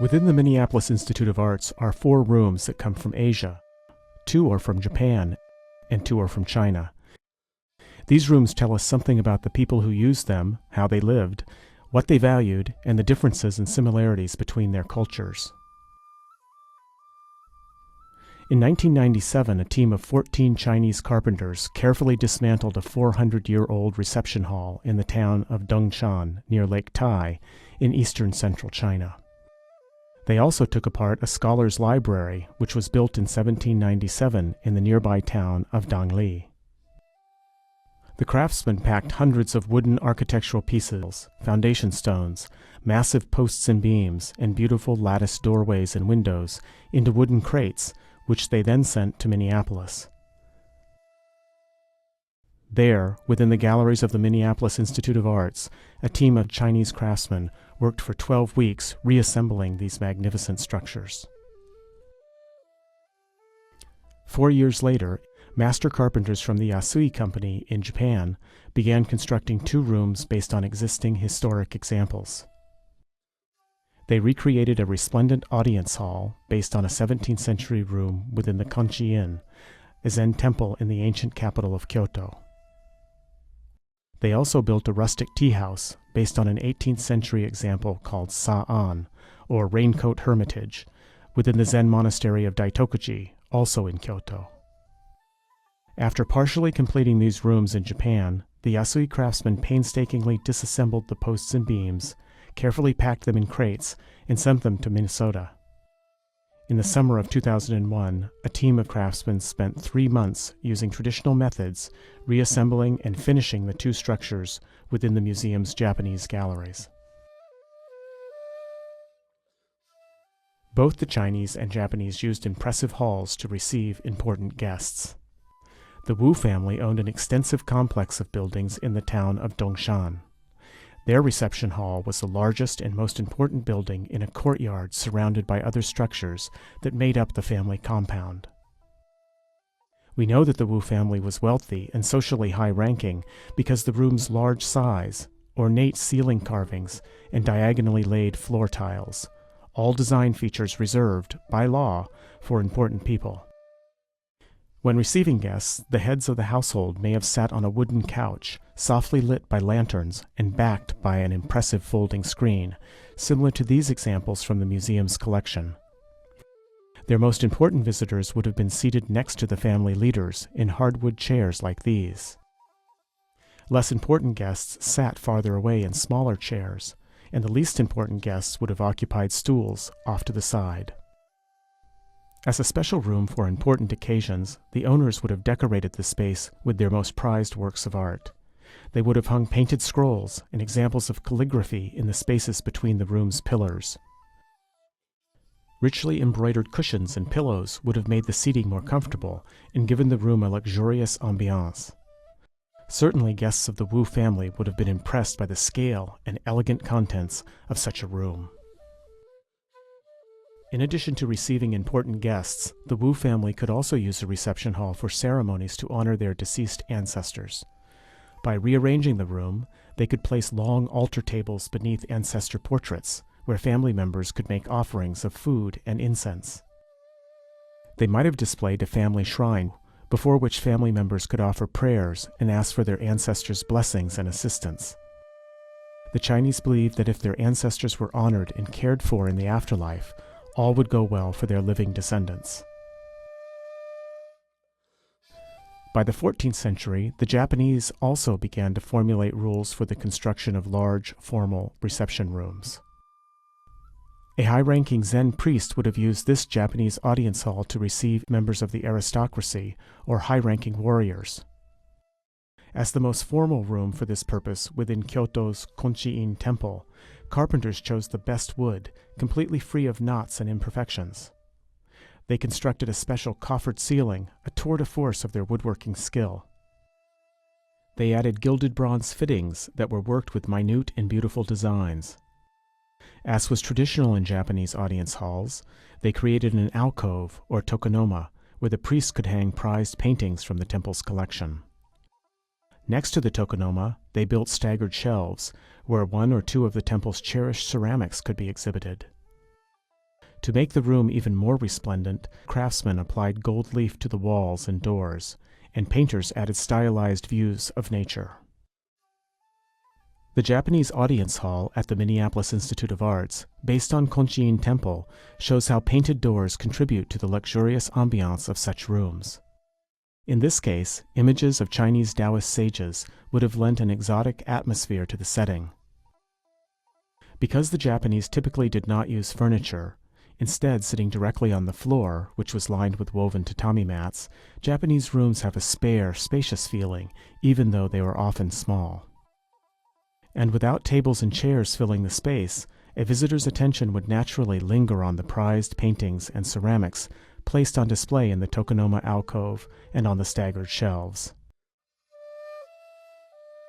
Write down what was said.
Within the Minneapolis Institute of Arts are 4 rooms that come from Asia. 2 are from Japan, and 2 are from China. These rooms tell us something about the people who used them, how they lived, what they valued, and the differences and similarities between their cultures. In 1997, a team of 14 Chinese carpenters carefully dismantled a 400-year-old reception hall in the town of Dongshan near Lake Tai in eastern central China. They also took apart a scholars' library, which was built in 1797 in the nearby town of Dangli. The craftsmen packed hundreds of wooden architectural pieces, foundation stones, massive posts and beams, and beautiful latticed doorways and windows into wooden crates, which they then sent to Minneapolis. There, within the galleries of the Minneapolis Institute of Arts, a team of Chinese craftsmen worked for 12 weeks reassembling these magnificent structures. 4 years later, master carpenters from the Yasui Company in Japan began constructing 2 rooms based on existing historic examples. They recreated a resplendent audience hall based on a 17th century room within the Kanchi Inn, a Zen temple in the ancient capital of Kyoto. They also built a rustic tea house based on an 18th century example called Sa-an, or Raincoat Hermitage, within the Zen monastery of Daitokuji, also in Kyoto. After partially completing these rooms in Japan, the Yasui craftsmen painstakingly disassembled the posts and beams, carefully packed them in crates, and sent them to Minnesota. In the summer of 2001, a team of craftsmen spent 3 months using traditional methods, reassembling and finishing the 2 structures within the museum's Japanese galleries. Both the Chinese and Japanese used impressive halls to receive important guests. The Wu family owned an extensive complex of buildings in the town of Dongshan. Their reception hall was the largest and most important building in a courtyard surrounded by other structures that made up the family compound. We know that the Wu family was wealthy and socially high-ranking because the room's large size, ornate ceiling carvings, and diagonally laid floor tiles, all design features reserved, by law, for important people. When receiving guests, the heads of the household may have sat on a wooden couch, softly lit by lanterns and backed by an impressive folding screen, similar to these examples from the museum's collection. Their most important visitors would have been seated next to the family leaders in hardwood chairs like these. Less important guests sat farther away in smaller chairs, and the least important guests would have occupied stools off to the side. As a special room for important occasions, the owners would have decorated the space with their most prized works of art. They would have hung painted scrolls and examples of calligraphy in the spaces between the room's pillars. Richly embroidered cushions and pillows would have made the seating more comfortable and given the room a luxurious ambiance. Certainly guests of the Wu family would have been impressed by the scale and elegant contents of such a room. In addition to receiving important guests, the Wu family could also use the reception hall for ceremonies to honor their deceased ancestors. By rearranging the room, they could place long altar tables beneath ancestor portraits, where family members could make offerings of food and incense. They might have displayed a family shrine, before which family members could offer prayers and ask for their ancestors' blessings and assistance. The Chinese believed that if their ancestors were honored and cared for in the afterlife, all would go well for their living descendants. By the 14th century, the Japanese also began to formulate rules for the construction of large, formal reception rooms. A high-ranking Zen priest would have used this Japanese audience hall to receive members of the aristocracy or high-ranking warriors. As the most formal room for this purpose within Kyoto's Konchi-in Temple, carpenters chose the best wood, completely free of knots and imperfections. They constructed a special coffered ceiling, a tour de force of their woodworking skill. They added gilded bronze fittings that were worked with minute and beautiful designs. As was traditional in Japanese audience halls, they created an alcove, or tokonoma, where the priests could hang prized paintings from the temple's collection. Next to the tokonoma, they built staggered shelves, where 1 or 2 of the temple's cherished ceramics could be exhibited. To make the room even more resplendent, craftsmen applied gold leaf to the walls and doors, and painters added stylized views of nature. The Japanese audience hall at the Minneapolis Institute of Arts, based on Konchiin Temple, shows how painted doors contribute to the luxurious ambiance of such rooms. In this case, images of Chinese Taoist sages would have lent an exotic atmosphere to the setting. Because the Japanese typically did not use furniture, instead sitting directly on the floor, which was lined with woven tatami mats, Japanese rooms have a spare, spacious feeling, even though they were often small. And without tables and chairs filling the space, a visitor's attention would naturally linger on the prized paintings and ceramics placed on display in the tokonoma alcove and on the staggered shelves.